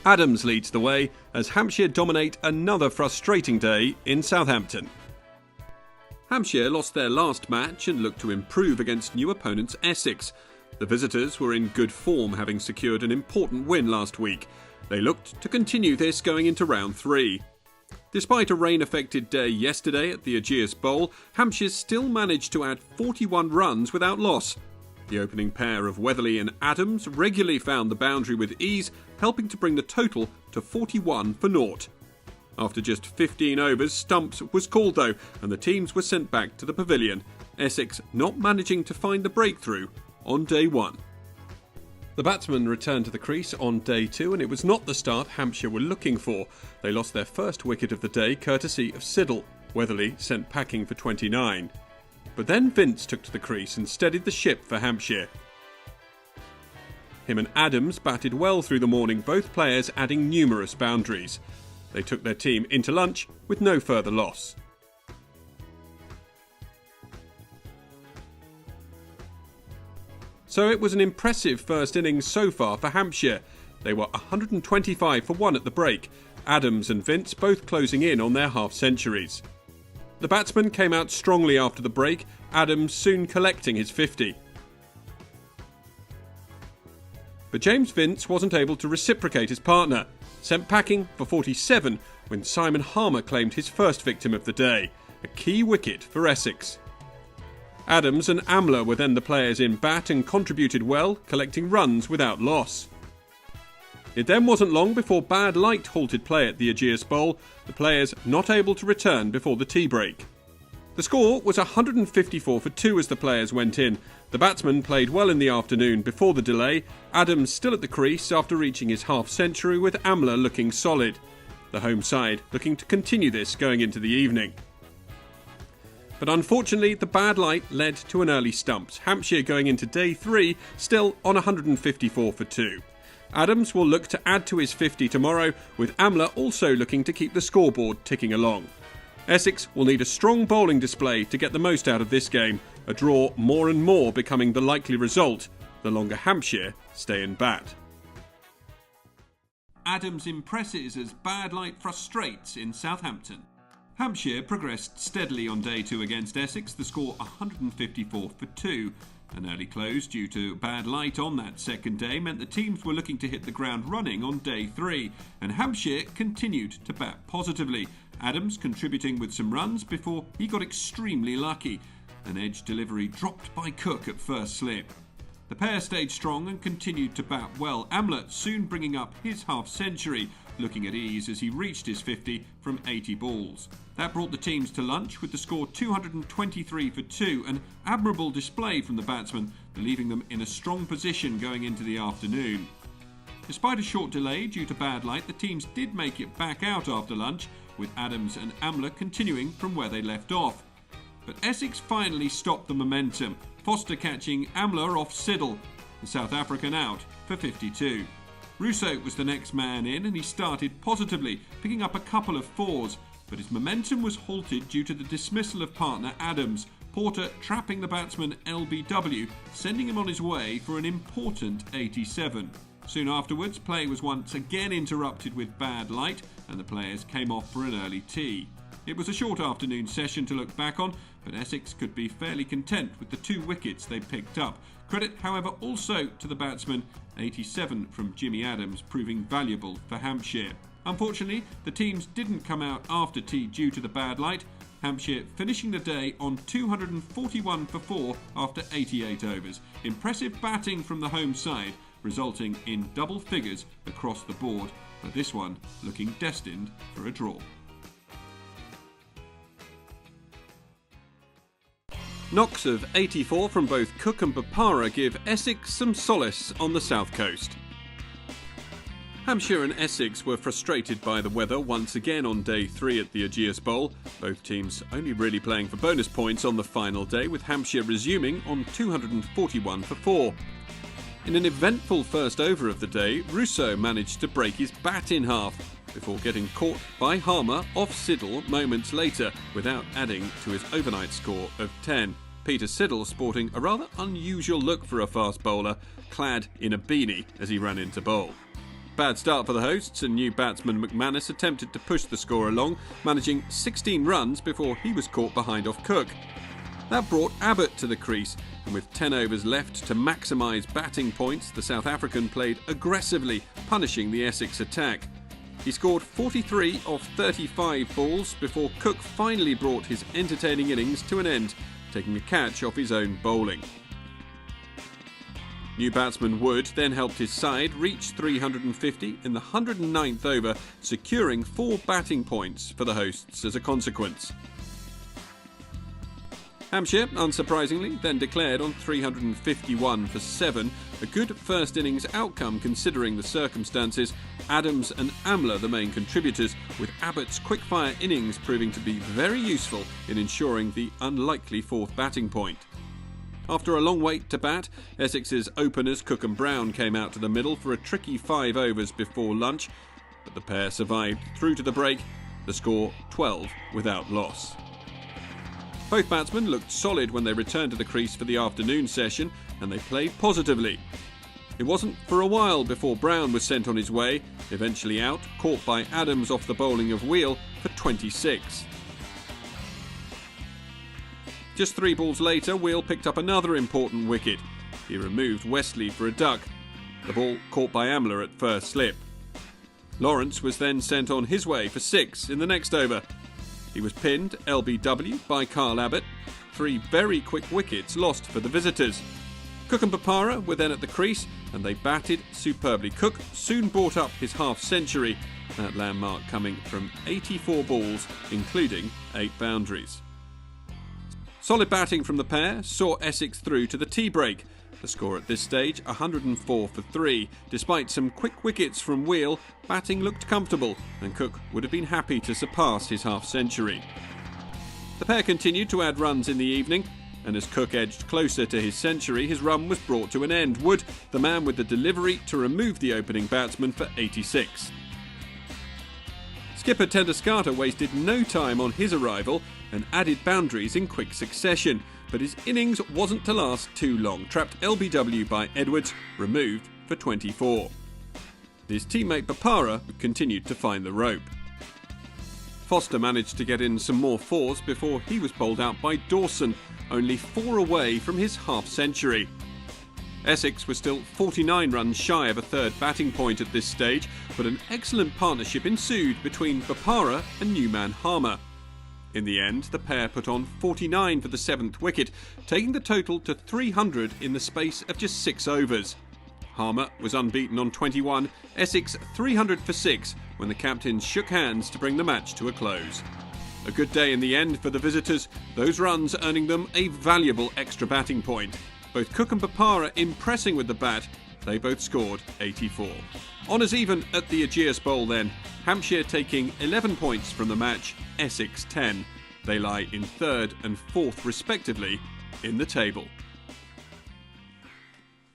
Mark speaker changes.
Speaker 1: Adams leads the way as Hampshire dominate another frustrating day in Southampton. Hampshire lost their last match and looked to improve against new opponents Essex. The visitors were in good form, having secured an important win last week. They looked to continue this going into round 3. Despite a rain-affected day yesterday at the Ageas Bowl, Hampshire still managed to add 41 runs without loss. The opening pair of Weatherly and Adams regularly found the boundary with ease, helping to bring the total to 41 for naught. After just 15 overs, stumps was called though, and the teams were sent back to the pavilion, Essex not managing to find the breakthrough on day 1. The batsmen returned to the crease on day 2, and it was not the start Hampshire were looking for. They lost their first wicket of the day courtesy of Siddle. Weatherly sent packing for 29. But then Vince took to the crease and steadied the ship for Hampshire. Him and Adams batted well through the morning, both players adding numerous boundaries. They took their team into lunch with no further loss. So it was an impressive first innings so far for Hampshire. They were 125 for 1 at the break, Adams and Vince both closing in on their half-centuries. The batsman came out strongly after the break, Adams soon collecting his 50. But James Vince wasn't able to reciprocate his partner, sent packing for 47 when Simon Harmer claimed his first victim of the day, a key wicket for Essex. Adams and Amler were then the players in bat and contributed well, collecting runs without loss. It then wasn't long before bad light halted play at the Ageas Bowl, the players not able to return before the tea break. The score was 154 for 2 as the players went in. The batsman played well in the afternoon before the delay, Adams still at the crease after reaching his half-century, with Amler looking solid. The home side looking to continue this going into the evening. But unfortunately, the bad light led to an early stumps, Hampshire going into day 3 still on 154 for 2. Adams will look to add to his 50 tomorrow, with Amler also looking to keep the scoreboard ticking along. Essex will need a strong bowling display to get the most out of this game, a draw more and more becoming the likely result the longer Hampshire stay in bat. Adams impresses as bad light frustrates in Southampton. Hampshire progressed steadily on day 2 against Essex, the score 154 for 2. An early close due to bad light on that second day meant the teams were looking to hit the ground running on day 3, and Hampshire continued to bat positively, Adams contributing with some runs before he got extremely lucky. An edge delivery dropped by Cook at first slip. The pair stayed strong and continued to bat well, Amler soon bringing up his half-century, looking at ease as he reached his 50 from 80 balls. That brought the teams to lunch with the score 223 for 2, an admirable display from the batsmen, leaving them in a strong position going into the afternoon. Despite a short delay due to bad light, the teams did make it back out after lunch, with Adams and Amler continuing from where they left off. But Essex finally stopped the momentum, Foster catching Amler off Siddle, the South African out for 52. Russo was the next man in, and he started positively, picking up a couple of 4s, but his momentum was halted due to the dismissal of partner Adams, Porter trapping the batsman LBW, sending him on his way for an important 87. Soon afterwards, play was once again interrupted with bad light, and the players came off for an early tea. It was a short afternoon session to look back on, but Essex could be fairly content with the 2 wickets they picked up. Credit, however, also to the batsman, 87 from Jimmy Adams, proving valuable for Hampshire. Unfortunately, the teams didn't come out after tea due to the bad light, Hampshire finishing the day on 241 for 4 after 88 overs. Impressive batting from the home side, resulting in double figures across the board, but this one looking destined for a draw. Knocks of 84 from both Cook and Bopara give Essex some solace on the south coast. Hampshire and Essex were frustrated by the weather once again on day 3 at the Ageas Bowl, both teams only really playing for bonus points on the final day, with Hampshire resuming on 241 for 4. In an eventful first over of the day, Russo managed to break his bat in half before getting caught by Harmer off Siddle moments later without adding to his overnight score of 10. Peter Siddle sporting a rather unusual look for a fast bowler, clad in a beanie as he ran into bowl. bad start for the hosts, and new batsman McManus attempted to push the score along, managing 16 runs before he was caught behind off Cook. That brought Abbott to the crease, and with 10 overs left to maximise batting points, the South African played aggressively, punishing the Essex attack. He scored 43 of 35 balls before Cook finally brought his entertaining innings to an end, taking a catch off his own bowling. New batsman Wood then helped his side reach 350 in the 109th over, securing 4 batting points for the hosts as a consequence. Hampshire, unsurprisingly, then declared on 351 for 7, a good first innings outcome considering the circumstances. Adams and Amler the main contributors, with Abbott's quick-fire innings proving to be very useful in ensuring the unlikely 4th batting point. After a long wait to bat, Essex's openers Cook and Brown came out to the middle for a tricky 5 overs before lunch, but the pair survived through to the break, the score 12 without loss. Both batsmen looked solid when they returned to the crease for the afternoon session, and they played positively. It wasn't for a while before Brown was sent on his way, eventually out, caught by Adams off the bowling of Wheel for 26. Just 3 balls later, Wheel picked up another important wicket. He removed Wesley for a duck, the ball caught by Amler at first slip. Lawrence was then sent on his way for 6 in the next over. He was pinned LBW by Carl Abbott. 3 very quick wickets lost for the visitors. Cook and Bopara were then at the crease, and they batted superbly. Cook soon brought up his half-century, that landmark coming from 84 balls, including 8 boundaries. Solid batting from the pair saw Essex through to the tea break. The score at this stage, 104 for 3. Despite some quick wickets from Wheel, batting looked comfortable, and Cook would have been happy to surpass his half-century. The pair continued to add runs in the evening, and as Cook edged closer to his century, his run was brought to an end. Wood, the man with the delivery to remove the opening batsman for 86. Skipper Tedescarter wasted no time on his arrival and added boundaries in quick succession, but his innings wasn't to last too long. Trapped LBW by Edwards, removed for 24. His teammate Bopara continued to find the rope. Foster managed to get in some more 4s before he was bowled out by Dawson, only 4 away from his half-century. Essex was still 49 runs shy of a 3rd batting point at this stage, but an excellent partnership ensued between Bopara and newman Harmer. In the end, the pair put on 49 for the 7th wicket, taking the total to 300 in the space of just 6 overs. Harmer was unbeaten on 21, Essex 300 for 6 when the captains shook hands to bring the match to a close. A good day in the end for the visitors, those runs earning them a valuable extra batting point. Both Cook and Bopara impressing with the bat, they both scored 84. Honours even at the Ageas Bowl then, Hampshire taking 11 points from the match, Essex 10. They lie in 3rd and 4th respectively in the table.